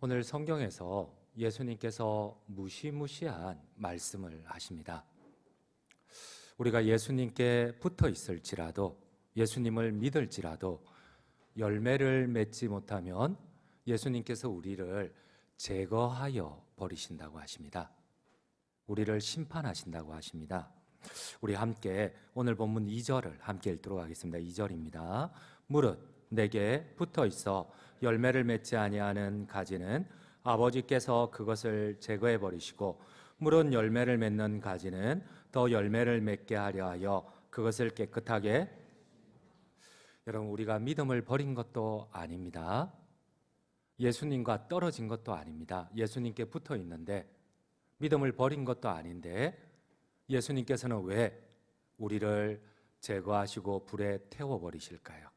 오늘 성경에서 예수님께서 무시무시한 말씀을 하십니다. 우리가 예수님께 붙어 있을지라도, 예수님을 믿을지라도 열매를 맺지 못하면 예수님께서 우리를 제거하여 버리신다고 하십니다. 우리를 심판하신다고 하십니다. 우리 함께 오늘 본문 2절을 함께 읽도록 하겠습니다. 2절입니다. 무릇 내게 붙어 있어 열매를 맺지 아니하는 가지는 아버지께서 그것을 제거해 버리시고, 물은 열매를 맺는 가지는 더 열매를 맺게 하려 하여 그것을 깨끗하게. 여러분, 우리가 믿음을 버린 것도 아닙니다. 예수님과 떨어진 것도 아닙니다. 예수님께 붙어 있는데 믿음을 버린 것도 아닌데 예수님께서는 왜 우리를 제거하시고 불에 태워버리실까요?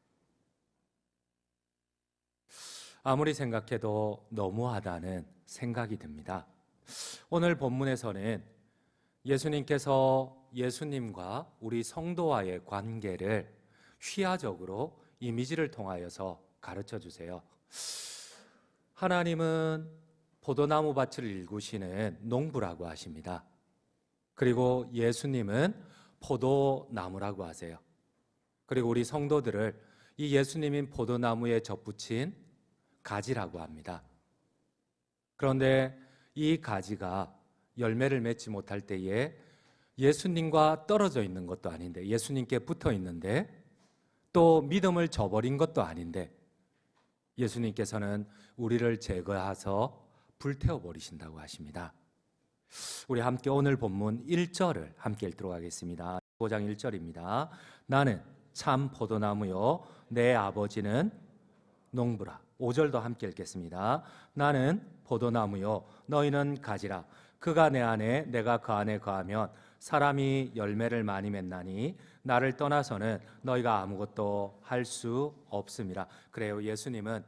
아무리 생각해도 너무하다는 생각이 듭니다. 오늘 본문에서는 예수님께서 예수님과 우리 성도와의 관계를 휘하적으로 이미지를 통하여서 가르쳐 주세요. 하나님은 포도나무 밭을 일구시는 농부라고 하십니다. 그리고 예수님은 포도나무라고 하세요. 그리고 우리 성도들을 이 예수님인 포도나무에 접붙인 가지라고 합니다. 그런데 이 가지가 열매를 맺지 못할 때에 예수님과 떨어져 있는 것도 아닌데, 예수님께 붙어 있는데, 또 믿음을 저버린 것도 아닌데 예수님께서는 우리를 제거해서 불태워 버리신다고 하십니다. 우리 함께 오늘 본문 1절을 함께 읽도록 하겠습니다. 5장 1절입니다. 나는 참 포도나무요 내 아버지는 농부라. 5절도 함께 읽겠습니다. 나는 포도나무요 너희는 가지라. 그가 내 안에 내가 그 안에 거하면 사람이 열매를 많이 맺나니 나를 떠나서는 너희가 아무것도 할 수 없음이라. 그래요, 예수님은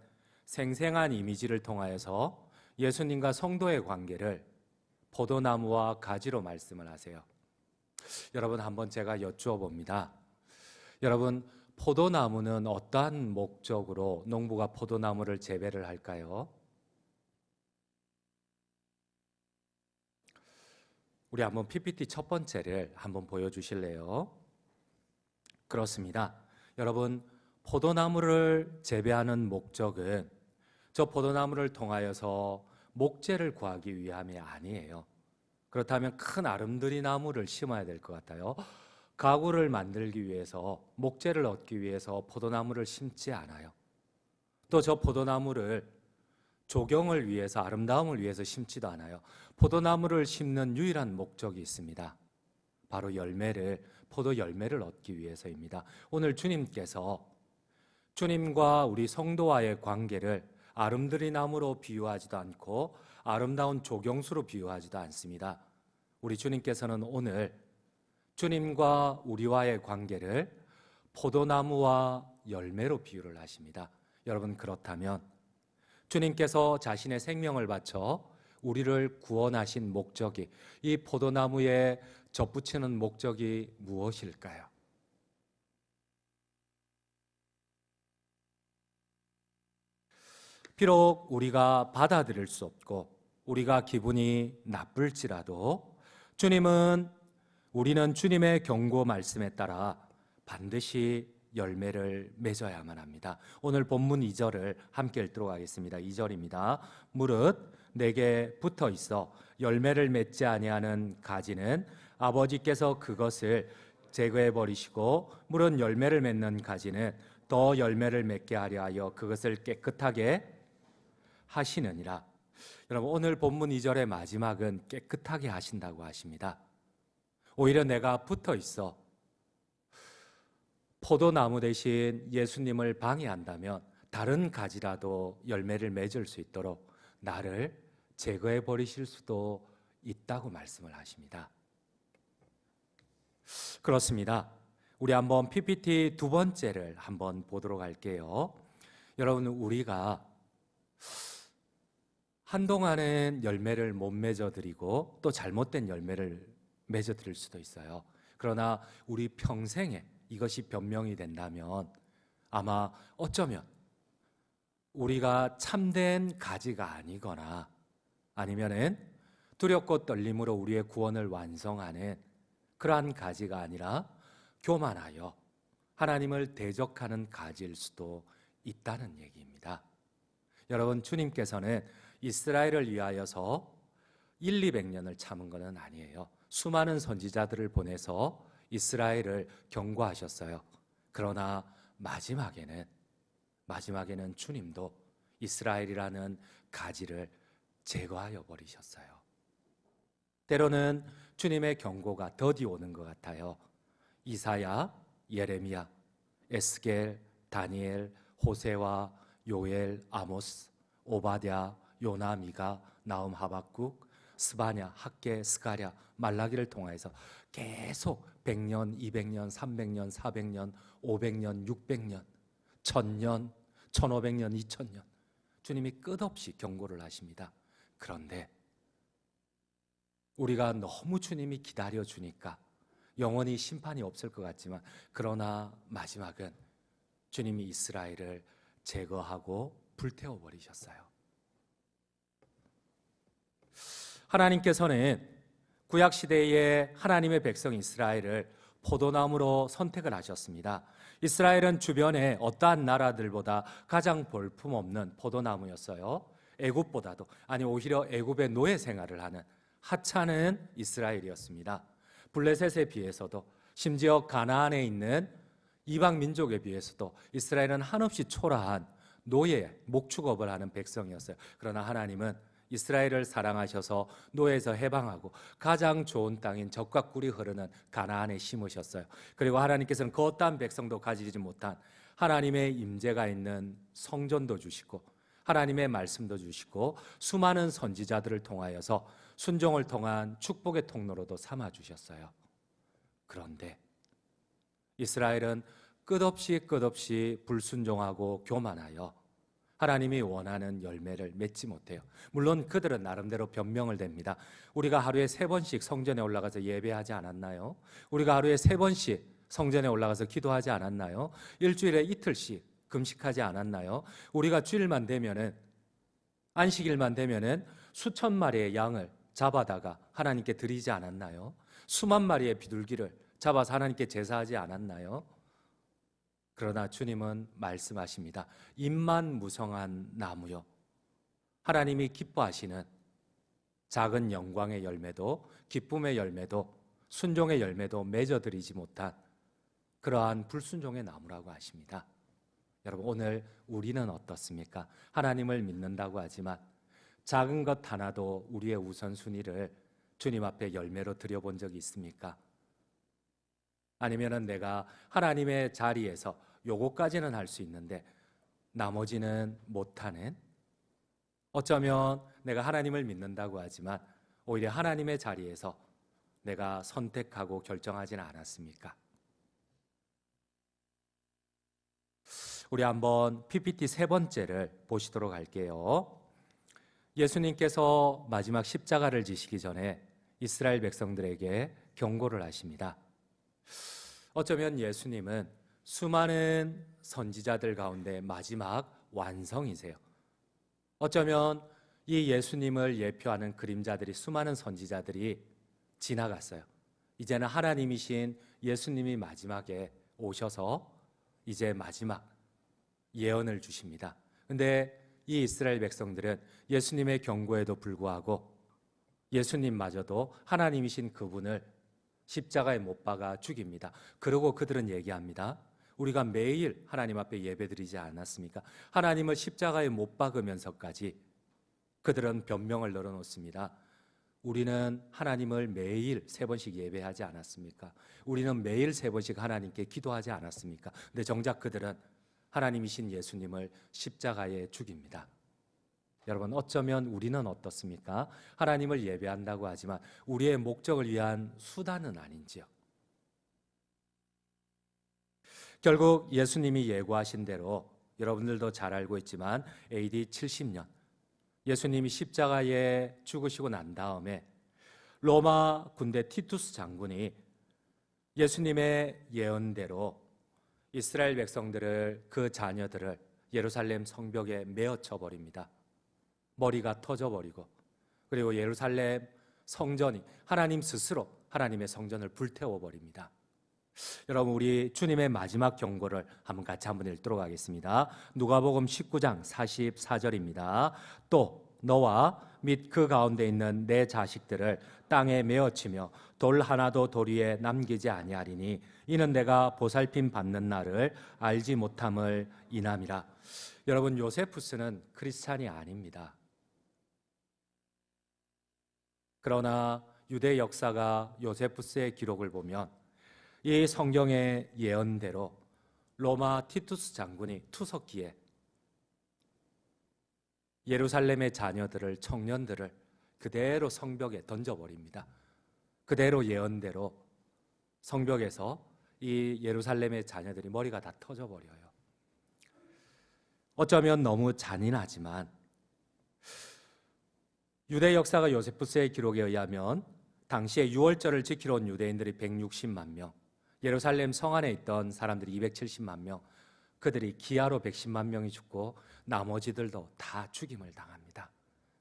생생한 이미지를 통하여서 예수님과 성도의 관계를 포도나무와 가지로 말씀을 하세요. 여러분, 한번 제가 여쭈어 봅니다. 여러분, 포도나무는 어떠한 목적으로 농부가 포도나무를 재배를 할까요? 우리 한번 PPT 첫 번째를 한번 보여주실래요? 그렇습니다. 여러분, 포도나무를 재배하는 목적은 저 포도나무를 통하여서 목재를 구하기 위함이 아니에요. 그렇다면 큰 아름드리 나무를 심어야 될 것 같아요. 가구를 만들기 위해서, 목재를 얻기 위해서 포도나무를 심지 않아요. 또 저 포도나무를 조경을 위해서, 아름다움을 위해서 심지도 않아요. 포도나무를 심는 유일한 목적이 있습니다. 바로 포도 열매를 얻기 위해서입니다. 오늘 주님께서 주님과 우리 성도와의 관계를 아름드리 나무로 비유하지도 않고 아름다운 조경수로 비유하지도 않습니다. 우리 주님께서는 오늘 주님과 우리와의 관계를 포도나무와 열매로 비유를 하십니다. 여러분, 그렇다면 주님께서 자신의 생명을 바쳐 우리를 구원하신 목적이, 이 포도나무에 접붙이는 목적이 무엇일까요? 비록 우리가 받아들일 수 없고 우리가 기분이 나쁠지라도 우리는 주님의 경고 말씀에 따라 반드시 열매를 맺어야만 합니다. 오늘 본문 2절을 함께 읽도록 하겠습니다. 2절입니다. 무릇 내게 붙어 있어 열매를 맺지 아니하는 가지는 아버지께서 그것을 제거해 버리시고, 물은 열매를 맺는 가지는 더 열매를 맺게 하려 하여 그것을 깨끗하게 하시느니라. 여러분, 오늘 본문 2절의 마지막은 깨끗하게 하신다고 하십니다. 오히려 내가 붙어 있어 포도나무 대신 예수님을 방해한다면 다른 가지라도 열매를 맺을 수 있도록 나를 제거해 버리실 수도 있다고 말씀을 하십니다. 그렇습니다. 우리 한번 PPT 두 번째를 한번 보도록 할게요. 여러분, 우리가 한동안은 열매를 못 맺어드리고 또 잘못된 열매를 맺어드릴 수도 있어요. 그러나 우리 평생에 이것이 변명이 된다면 아마 어쩌면 우리가 참된 가지가 아니거나 아니면은 두렵고 떨림으로 우리의 구원을 완성하는 그러한 가지가 아니라 교만하여 하나님을 대적하는 가지일 수도 있다는 얘기입니다. 여러분, 주님께서는 이스라엘을 위하여서 200년을 참은 것은 아니에요. 수많은 선지자들을 보내서 이스라엘을 경고하셨어요. 그러나 마지막에는 주님도 이스라엘이라는 가지를 제거하여 버리셨어요. 때로는 주님의 경고가 더디 오는 것 같아요. 이사야, 예레미야, 에스겔, 다니엘, 호세와 요엘, 아모스, 오바댜, 요나, 미가, 나움, 하박국, 스바냐, 학개, 스가랴, 말라기를 통해서 계속 100년, 200년, 300년, 400년, 500년, 600년, 1000년, 1500년, 2000년 주님이 끝없이 경고를 하십니다. 그런데 우리가 너무 주님이 기다려주니까 영원히 심판이 없을 것 같지만, 그러나 마지막은 주님이 이스라엘을 제거하고 불태워버리셨어요. 하나님께서는 구약시대에 하나님의 백성 이스라엘을 포도나무로 선택을 하셨습니다. 이스라엘은 주변의 어떠한 나라들보다 가장 볼품없는 포도나무였어요. 애굽보다도, 아니 오히려 애굽의 노예 생활을 하는 하찮은 이스라엘이었습니다. 블레셋에 비해서도, 심지어 가나안에 있는 이방 민족에 비해서도 이스라엘은 한없이 초라한 노예, 목축업을 하는 백성이었어요. 그러나 하나님은 이스라엘을 사랑하셔서 노예에서 해방하고 가장 좋은 땅인 젖과 꿀이 흐르는 가나안에 심으셨어요. 그리고 하나님께서는 그 어떠한 백성도 가지지 못한 하나님의 임재가 있는 성전도 주시고 하나님의 말씀도 주시고 수많은 선지자들을 통하여서 순종을 통한 축복의 통로로도 삼아주셨어요. 그런데 이스라엘은 끝없이 불순종하고 교만하여 하나님이 원하는 열매를 맺지 못해요. 물론 그들은 나름대로 변명을 댑니다. 우리가 하루에 3번씩 성전에 올라가서 예배하지 않았나요? 우리가 하루에 3번씩 성전에 올라가서 기도하지 않았나요? 일주일에 이틀씩 금식하지 않았나요? 우리가 주일만 되면은, 안식일만 되면은 수천 마리의 양을 잡아다가 하나님께 드리지 않았나요? 수만 마리의 비둘기를 잡아서 하나님께 제사하지 않았나요? 그러나 주님은 말씀하십니다. 잎만 무성한 나무요, 하나님이 기뻐하시는 작은 영광의 열매도 기쁨의 열매도 순종의 열매도 맺어드리지 못한 그러한 불순종의 나무라고 하십니다. 여러분, 오늘 우리는 어떻습니까? 하나님을 믿는다고 하지만 작은 것 하나도 우리의 우선순위를 주님 앞에 열매로 드려본 적이 있습니까? 아니면은 내가 하나님의 자리에서 요거까지는 할 수 있는데 나머지는 못하는, 어쩌면 내가 하나님을 믿는다고 하지만 오히려 하나님의 자리에서 내가 선택하고 결정하지는 않았습니까? 우리 한번 PPT 3번째를 보시도록 할게요. 예수님께서 마지막 십자가를 지시기 전에 이스라엘 백성들에게 경고를 하십니다. 어쩌면 예수님은 수많은 선지자들 가운데 마지막 완성이세요. 어쩌면 이 예수님을 예표하는 그림자들이, 수많은 선지자들이 지나갔어요. 이제는 하나님이신 예수님이 마지막에 오셔서 이제 마지막 예언을 주십니다. 근데 이 이스라엘 백성들은 예수님의 경고에도 불구하고 예수님마저도 하나님이신 그분을 십자가에 못 박아 죽입니다. 그리고 그들은 얘기합니다. 우리가 매일 하나님 앞에 예배드리지 않았습니까? 하나님을 십자가에 못 박으면서까지 그들은 변명을 늘어놓습니다. 우리는 하나님을 매일 3번씩 예배하지 않았습니까? 우리는 매일 3번씩 하나님께 기도하지 않았습니까? 근데 정작 그들은 하나님이신 예수님을 십자가에 죽입니다. 여러분, 어쩌면 우리는 어떻습니까? 하나님을 예배한다고 하지만 우리의 목적을 위한 수단은 아닌지요? 결국 예수님이 예고하신 대로 여러분들도 잘 알고 있지만 AD 70년 예수님이 십자가에 죽으시고 난 다음에 로마 군대 티투스 장군이 예수님의 예언대로 이스라엘 백성들을, 그 자녀들을 예루살렘 성벽에 메어쳐 버립니다. 머리가 터져버리고, 그리고 예루살렘 성전이 하나님 스스로 하나님의 성전을 불태워버립니다. 여러분, 우리 주님의 마지막 경고를 같이 한번 읽도록 하겠습니다. 누가복음 19장 44절입니다. 또 너와 및 그 가운데 있는 내 자식들을 땅에 메어치며 돌 하나도 돌 위에 남기지 아니하리니 이는 내가 보살핌 받는 날을 알지 못함을 인함이라. 여러분, 요세푸스는 크리스찬이 아닙니다. 그러나 유대 역사가 요세푸스의 기록을 보면 이 성경의 예언대로 로마 티투스 장군이 투석기에 예루살렘의 자녀들을, 청년들을 그대로 성벽에 던져버립니다. 그대로 예언대로 성벽에서 이 예루살렘의 자녀들이 머리가 다 터져버려요. 어쩌면 너무 잔인하지만 유대 역사가 요세푸스의 기록에 의하면 당시에 유월절을 지키러 온 유대인들이 160만 명, 예루살렘 성 안에 있던 사람들이 270만 명, 그들이 기아로 110만 명이 죽고 나머지들도 다 죽임을 당합니다.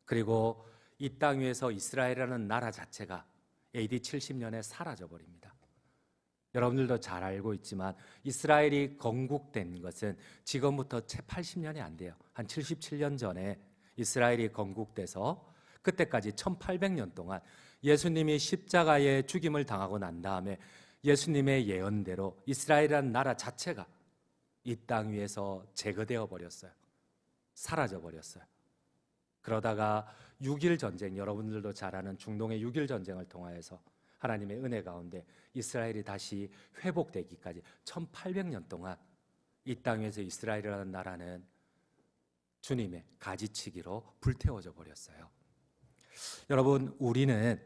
그리고 이 땅 위에서 이스라엘이라는 나라 자체가 AD 70년에 사라져버립니다. 여러분들도 잘 알고 있지만 이스라엘이 건국된 것은 지금부터 채 80년이 안 돼요. 한 77년 전에 이스라엘이 건국돼서 그때까지 1800년 동안 예수님이 십자가에 죽임을 당하고 난 다음에 예수님의 예언대로 이스라엘이라는 나라 자체가 이 땅 위에서 제거되어 버렸어요. 사라져 버렸어요. 그러다가 6.1 전쟁, 여러분들도 잘 아는 중동의 6.1 전쟁을 통하여서 하나님의 은혜 가운데 이스라엘이 다시 회복되기까지 1800년 동안 이 땅 위에서 이스라엘이라는 나라는 주님의 가지치기로 불태워져 버렸어요. 여러분, 우리는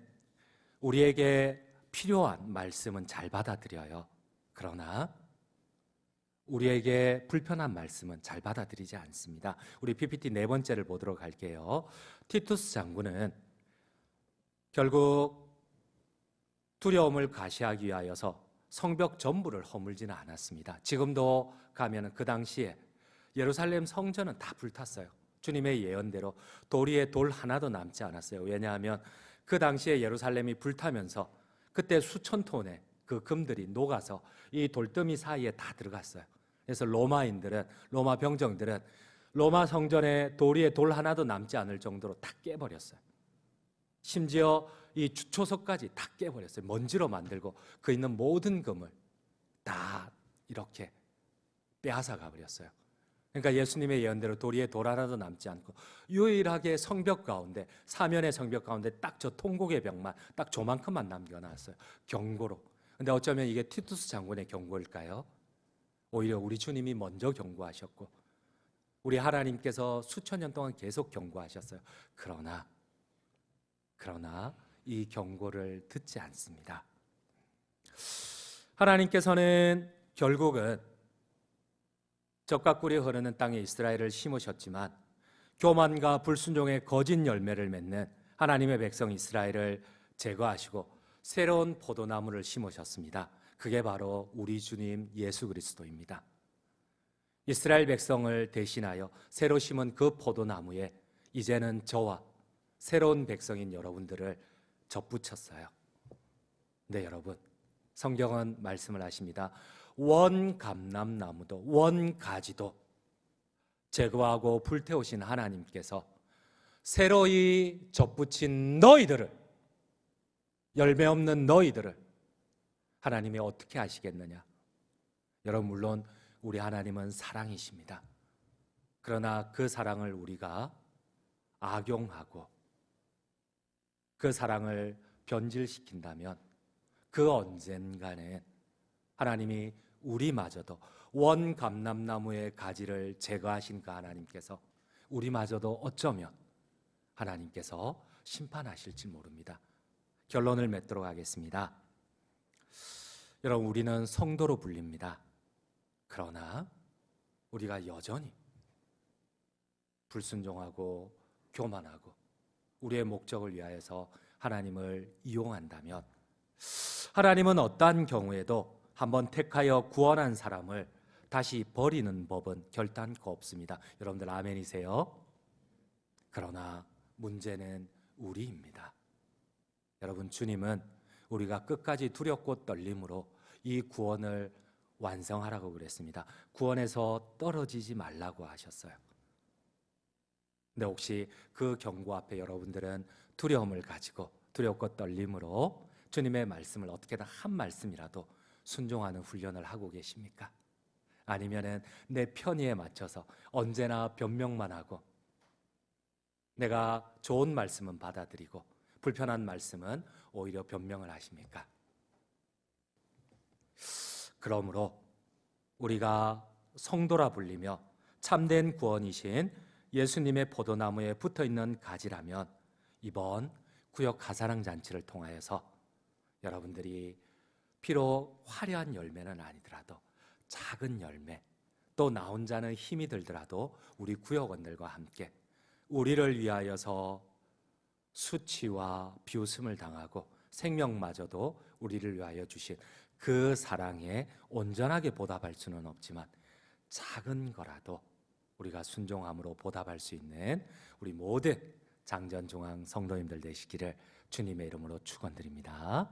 우리에게 필요한 말씀은 잘 받아들여요. 그러나 우리에게 불편한 말씀은 잘 받아들이지 않습니다. 우리 PPT 네 번째를 보도록 할게요. 티투스 장군은 결국 두려움을 가시하기 위하여서 성벽 전부를 허물지는 않았습니다. 지금도 가면 그 당시에 예루살렘 성전은 다 불탔어요. 주님의 예언대로 돌 위에 돌 하나도 남지 않았어요. 왜냐하면 그 당시에 예루살렘이 불타면서 그때 수천 톤의 그 금들이 녹아서 이 돌더미 사이에 다 들어갔어요. 그래서 로마인들은, 로마 병정들은 로마 성전에 돌 위에 돌 하나도 남지 않을 정도로 다 깨버렸어요. 심지어 이 주초석까지 다 깨버렸어요. 먼지로 만들고 그 있는 모든 금을 다 이렇게 빼앗아 가버렸어요. 그러니까 예수님의 예언대로 돌 위에 돌 하나도 남지 않고 유일하게 성벽 가운데, 사면의 성벽 가운데 딱 저 통곡의 벽만 딱 조만큼만 남겨놨어요. 경고로. 근데 어쩌면 이게 티투스 장군의 경고일까요? 오히려 우리 주님이 먼저 경고하셨고 우리 하나님께서 수천 년 동안 계속 경고하셨어요. 그러나 이 경고를 듣지 않습니다. 하나님께서는 결국은 젖과 꿀이 흐르는 땅에 이스라엘을 심으셨지만 교만과 불순종의 거짓 열매를 맺는 하나님의 백성 이스라엘을 제거하시고 새로운 포도나무를 심으셨습니다. 그게 바로 우리 주님 예수 그리스도입니다. 이스라엘 백성을 대신하여 새로 심은 그 포도나무에 이제는 저와 새로운 백성인 여러분들을 접붙였어요. 네, 여러분, 성경은 말씀을 하십니다. 원감람나무도 원가지도 제거하고 불태우신 하나님께서 새로이 접붙인 너희들을, 열매 없는 너희들을 하나님이 어떻게 하시겠느냐? 여러분, 물론 우리 하나님은 사랑이십니다. 그러나 그 사랑을 우리가 악용하고 그 사랑을 변질시킨다면 그 언젠가는 하나님이 우리마저도 원감람나무의 가지를 제거하신 그 하나님께서 우리마저도 어쩌면 하나님께서 심판하실지 모릅니다. 결론을 맺도록 하겠습니다. 여러분, 우리는 성도로 불립니다. 그러나 우리가 여전히 불순종하고 교만하고 우리의 목적을 위하여서 하나님을 이용한다면 하나님은 어떠한 경우에도 한번 택하여 구원한 사람을 다시 버리는 법은 결단코 없습니다. 여러분들 아멘이세요? 그러나 문제는 우리입니다. 여러분, 주님은 우리가 끝까지 두렵고 떨림으로 이 구원을 완성하라고 그랬습니다. 구원에서 떨어지지 말라고 하셨어요. 근데 혹시 그 경고 앞에 여러분들은 두려움을 가지고 두렵고 떨림으로 주님의 말씀을 어떻게든 한 말씀이라도 순종하는 훈련을 하고 계십니까? 아니면은 내 편의에 맞춰서 언제나 변명만 하고 내가 좋은 말씀은 받아들이고 불편한 말씀은 오히려 변명을 하십니까? 그러므로 우리가 성도라 불리며 참된 구원이신 예수님의 포도나무에 붙어있는 가지라면 이번 구역 가사랑 잔치를 통하여서 여러분들이 비록 화려한 열매는 아니더라도 작은 열매, 또 나 혼자는 힘이 들더라도 우리 구역원들과 함께 우리를 위하여서 수치와 비웃음을 당하고 생명마저도 우리를 위하여 주신 그 사랑에 온전하게 보답할 수는 없지만 작은 거라도 우리가 순종함으로 보답할 수 있는 우리 모든 장전중앙 성도님들 되시기를 주님의 이름으로 축원드립니다.